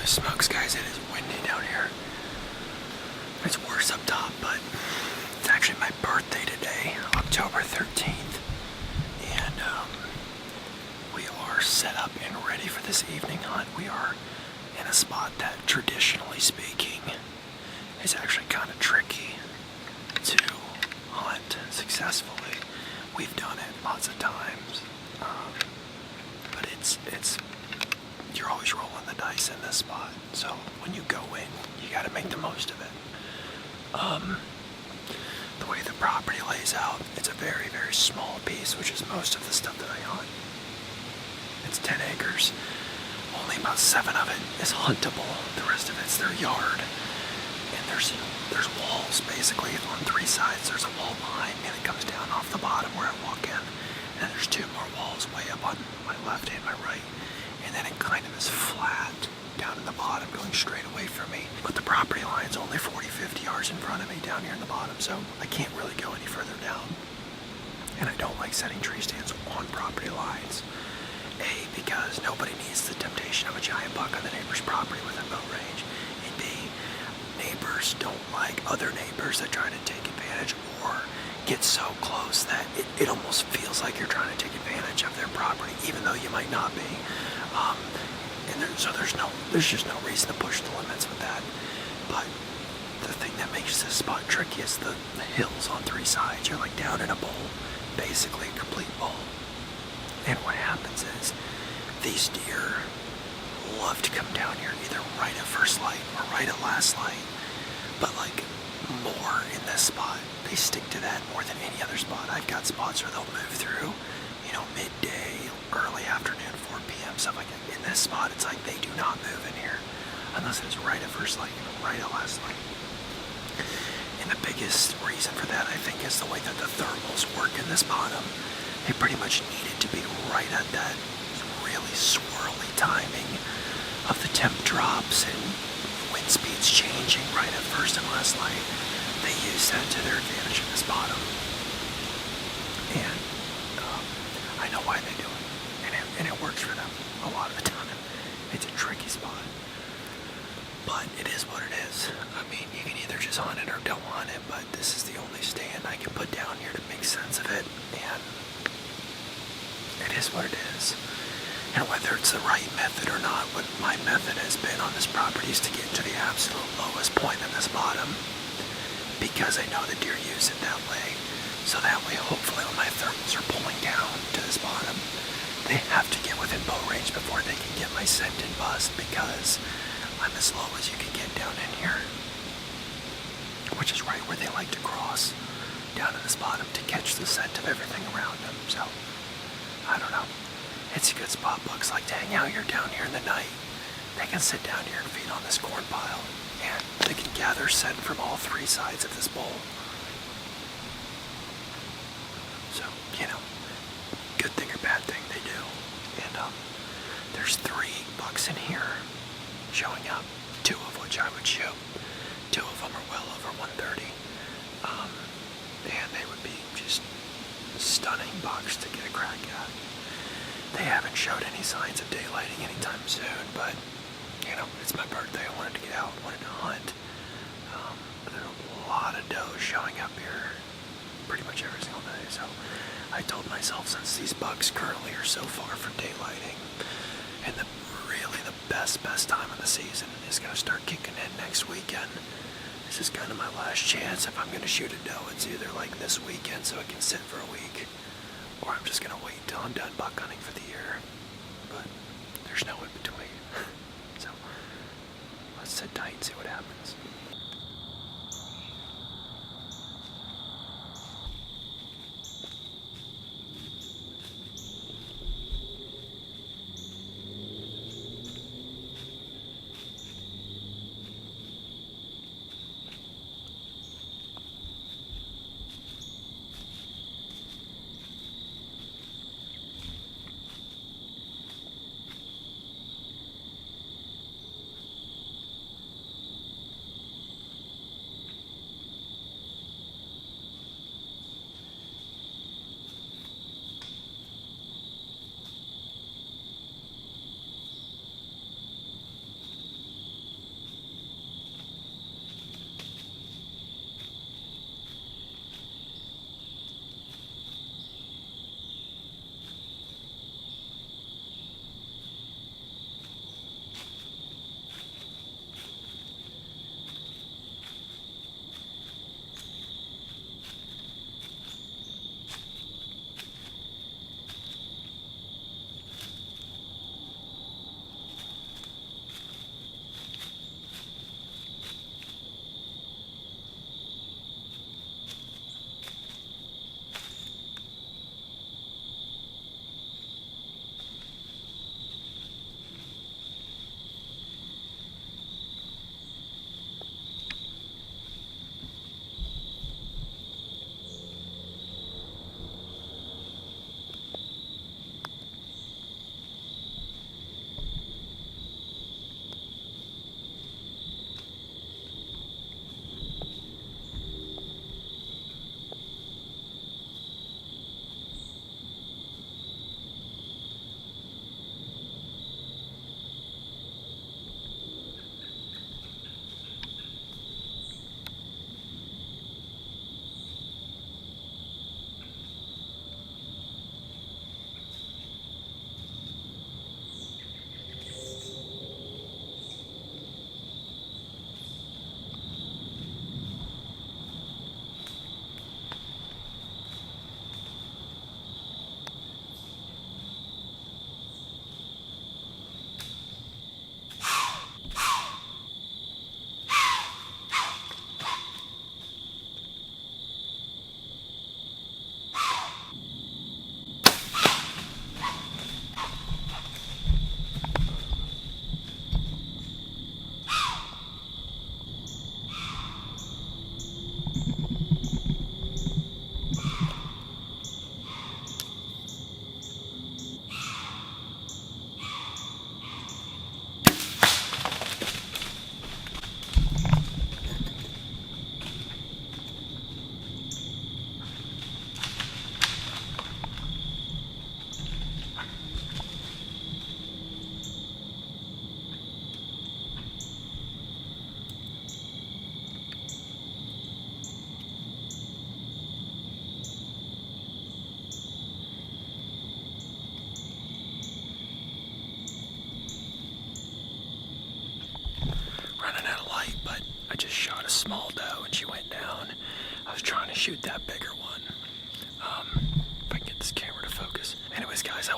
Holy smokes, guys, it is windy down here. It's worse up top, but it's actually my birthday today, October 13th. And we are set up and ready for this evening hunt. We are in a spot that, traditionally speaking, is actually kind of tricky to hunt successfully. We've done it lots of times, but it's you're always rolling the dice in this spot. So when you go in, you got to make the most of it. The way the property lays out, it's a very, very small piece, which is most of the stuff that I hunt. It's 10 acres. Only about 7 of it is huntable. The rest of it's their yard. And there's walls basically on 3 sides. There's a wall behind me that comes down off the bottom where I walk in. And there's 2 more walls way up on my left and my right. And then it kind of is flat down in the bottom going straight away from me. But the property line's only 40-50 yards in front of me down here in the bottom, so I can't really go any further down. And I don't like setting tree stands on property lines. A, because nobody needs the temptation of a giant buck on the neighbor's property within bow range. And B, neighbors don't like other neighbors that try to take advantage or get so close that it almost feels like you're trying to take advantage of their property, even though you might not be. So there's just no reason to push the limits with that. But the thing that makes this spot tricky is the hills on 3 sides. You're like down in a bowl, basically a complete bowl. And what happens is these deer love to come down here either right at first light or right at last light. But like more in this spot, they stick to that more than any other spot. I've got spots where they'll move through, midday, early afternoon, 4 p.m., stuff like that. In this spot, it's like they do not move in here unless it's right at first light, right at last light. And the biggest reason for that, I think, is the way that the thermals work in this bottom. They pretty much need it to be right at that really swirly timing of the temp drops and wind speeds changing right at first and last light. They use that to their advantage in this bottom. And I know why they do it. And it works for them a lot of the time. It's a tricky spot. But it is what it is. I mean, you can either just hunt it or don't hunt it, but this is the only stand I can put down here to make sense of it. And it is what it is. And whether it's the right method or not, what my method has been on this property is to get to the absolute lowest point in this bottom, because I know the deer use it that way. So that way, hopefully, when my thermals are pulling down to this bottom, they have to get within bow range before they can get my scent and bust, because I'm as low as you can get down in here, which is right where they like to cross, down in this bottom to catch the scent of everything around them. So, I don't know. It's a good spot. Bucks like to hang out here down here in the night. They can sit down here and feed on this corn pile, and they can gather scent from all 3 sides of this bowl. So, good thing or bad thing, they do. And there's 3 bucks in here showing up, 2 of which I would shoot. 2 of them are well over 130. And they would be just stunning bucks to get a crack at. They haven't showed any signs of daylighting anytime soon, but, it's my birthday. I wanted to get out, wanted to hunt. There's a lot of does showing up here pretty much every single day, so I told myself, since these bucks currently are so far from daylighting, and the best time of the season is going to start kicking in next weekend, this is kind of my last chance. If I'm going to shoot a doe, it's either like this weekend so it can sit for a week, or I'm just going to wait till I'm done buck hunting for the year. But there's no in between. So let's sit tight and see what happens.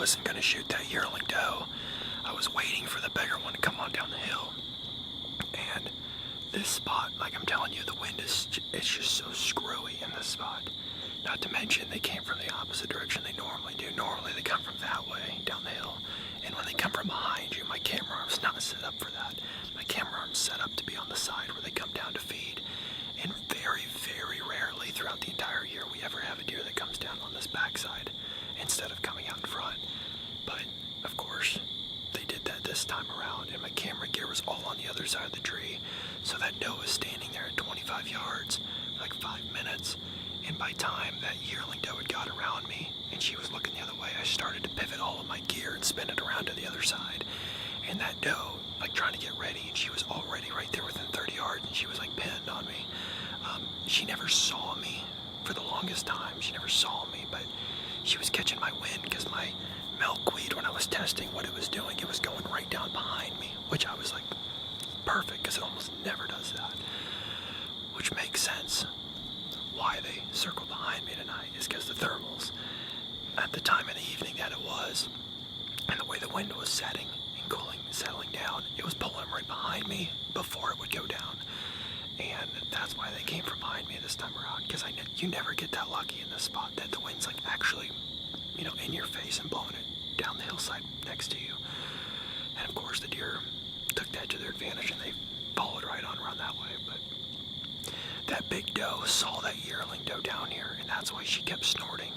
wasn't going to shoot that yearling doe. I was waiting for the bigger one to come on down the hill. And this spot, like I'm telling you, the wind is, it's just so screwy in this spot. Not to mention, they came from the opposite direction they normally do. Normally they come from that way, down the hill. And when they come from behind you, my camera arm's not set up for that. My camera arm's set up to be on the side where they come down to feed. And very, very rarely throughout the entire year we ever have a deer that comes down on this backside instead of coming out in front. But, of course, they did that this time around, and my camera gear was all on the other side of the tree. So that doe was standing there at 25 yards for like 5 minutes. And by time that yearling doe had got around me and she was looking the other way, I started to pivot all of my gear and spin it around to the other side. And that doe, like trying to get ready, and she was already right there within 30 yards, and she was like pinned on me. She never saw me for the longest time. She never saw me, but she was catching my wind because my milkweed, when I was testing what it was doing, it was going right down behind me, which I was like, perfect, because it almost never does that. Which makes sense. Why they circled behind me tonight is because the thermals, at the time of the evening that it was, and the way the wind was setting and cooling and settling down, it was pulling right behind me before it would go down. And that's why they came from behind me this time around, because you never get that lucky in this spot that the wind's like actually, you know, in your face and blowing it down the hillside next to you. And of course the deer took that to their advantage and they followed right on around that way. But that big doe saw that yearling doe down here, and that's why she kept snorting.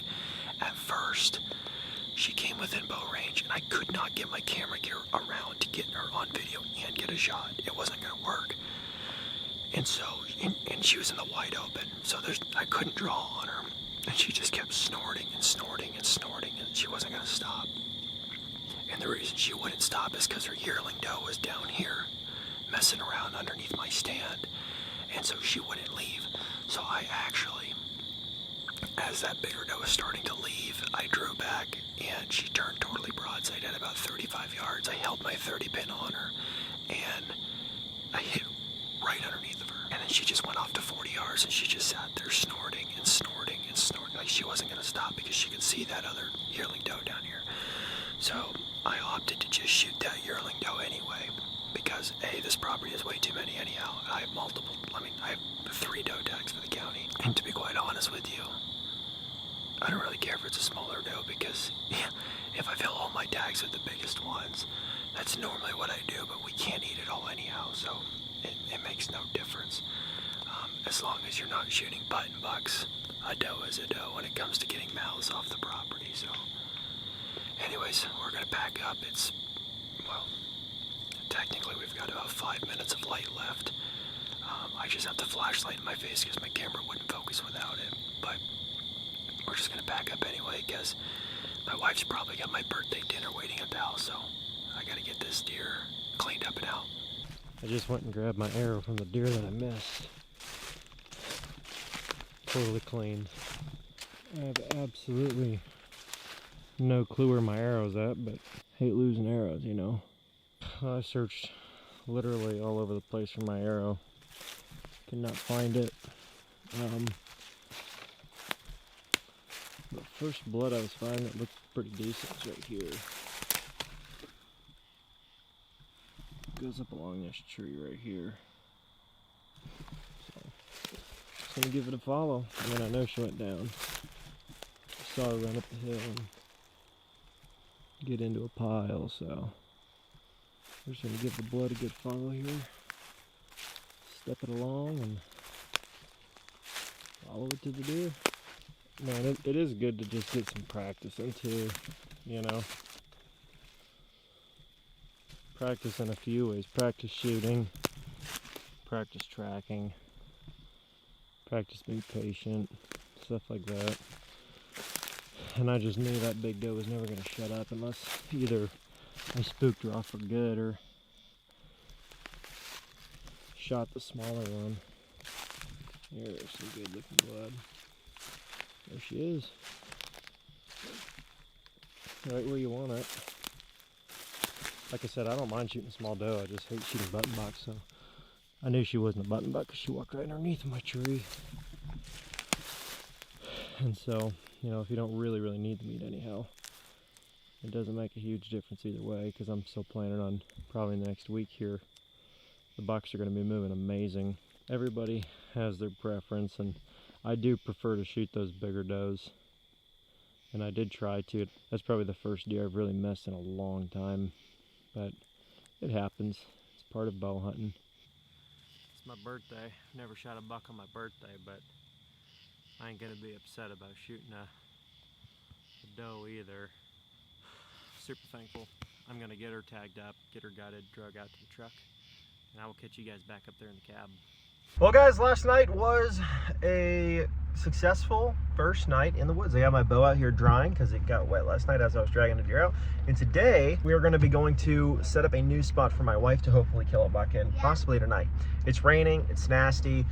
At first, she came within bow range, and I could not get my camera gear around to get her on video and get a shot. It wasn't going to work. And so, and she was in the wide open, so I couldn't draw on her. And she just kept snorting and snorting and snorting, and she wasn't going to stop. And the reason she wouldn't stop is because her yearling doe was down here, messing around underneath my stand. And so she wouldn't leave. So I actually, as that bigger doe was starting to leave, I drew back, and she turned totally broadside at about 35 yards. I held my 30 pin on her, and I hit right underneath of her. And then she just went off to 40 yards, and she just sat there snorting and snorting and snorting. Like she wasn't going to stop because she could see that other yearling doe down here. So I opted to just shoot that yearling doe anyway, because A, this property has way too many anyhow. I have I have 3 doe tags for the county. And to be quite honest with you, I don't really care if it's a smaller doe, because if I fill all my tags with the biggest ones, that's normally what I do, but we can't eat it all anyhow, so it makes no difference. As long as you're not shooting button bucks, a doe is a doe when it comes to getting mouths off the property. So anyways, we're gonna back up. It's, well, technically we've got about 5 minutes of light left. I just have the flashlight in my face because my camera wouldn't focus without it, but we're just gonna back up anyway because my wife's probably got my birthday dinner waiting at the house, so I gotta get this deer cleaned up and out. I just went and grabbed my arrow from the deer that I missed. Totally clean. I have absolutely no clue where my arrow's at, but hate losing arrows, you know. I searched literally all over the place for my arrow. Could not find it. The first blood I was finding that looked pretty decent is right here. Goes up along this tree right here. So, just gonna give it a follow. I mean, I know she went down. I saw her run up the hill and get into a pile, so we're just gonna give the blood a good follow here. Step it along and follow it to the deer. Man, it is good to just get some practice into, you know. Practice in a few ways. Practice shooting, practice tracking, practice being patient, stuff like that. And I just knew that big doe was never going to shut up unless either I spooked her off for good or shot the smaller one. There's some good looking blood. There she is. Right where you want it. Like I said, I don't mind shooting small doe, I just hate shooting button bucks, so I knew she wasn't a button buck because she walked right underneath my tree. And so, you know, if you don't really need the meat anyhow, it doesn't make a huge difference either way, because I'm still planning on probably next week here. The bucks are going to be moving amazing. Everybody has their preference, and I do prefer to shoot those bigger does. And I did try to. That's probably the first deer I've really missed in a long time. But it happens. It's part of bow hunting. It's my birthday. Never shot a buck on my birthday, but I ain't gonna be upset about shooting a doe either. Super thankful. I'm gonna get her tagged up, get her guided, drug out to the truck, and I will catch you guys back up there in the cab. Well guys, last night was a successful first night in the woods. I got my bow out here drying because it got wet last night as I was dragging the deer out. And today we are going to be going to set up a new spot for my wife to hopefully kill a buck in, possibly tonight. It's raining, it's nasty,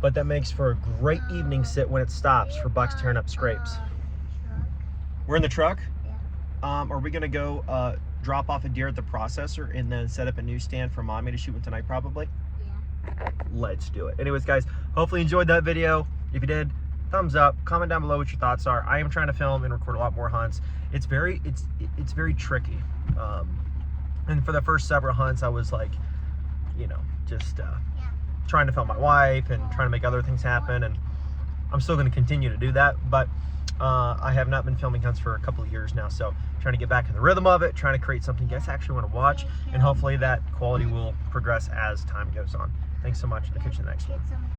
but that makes for a great evening sit when it stops for bucks tearing up scrapes. We're in the truck? Yeah. Are we going to go drop off a deer at the processor and then set up a new stand for mommy to shoot with tonight probably? Let's do it. Anyways guys, hopefully you enjoyed that video. If you did, thumbs up, comment down below what your thoughts are. I am trying to film and record a lot more hunts. It's very tricky, and for the first several hunts I was like, you know, just trying to film my wife and trying to make other things happen, and I'm still going to continue to do that, but I have not been filming hunts for a couple of years now, so trying to get back in the rhythm of it, trying to create something you guys actually want to watch, and hopefully that quality will progress as time goes on. Thanks so much. I'll catch you in the next one.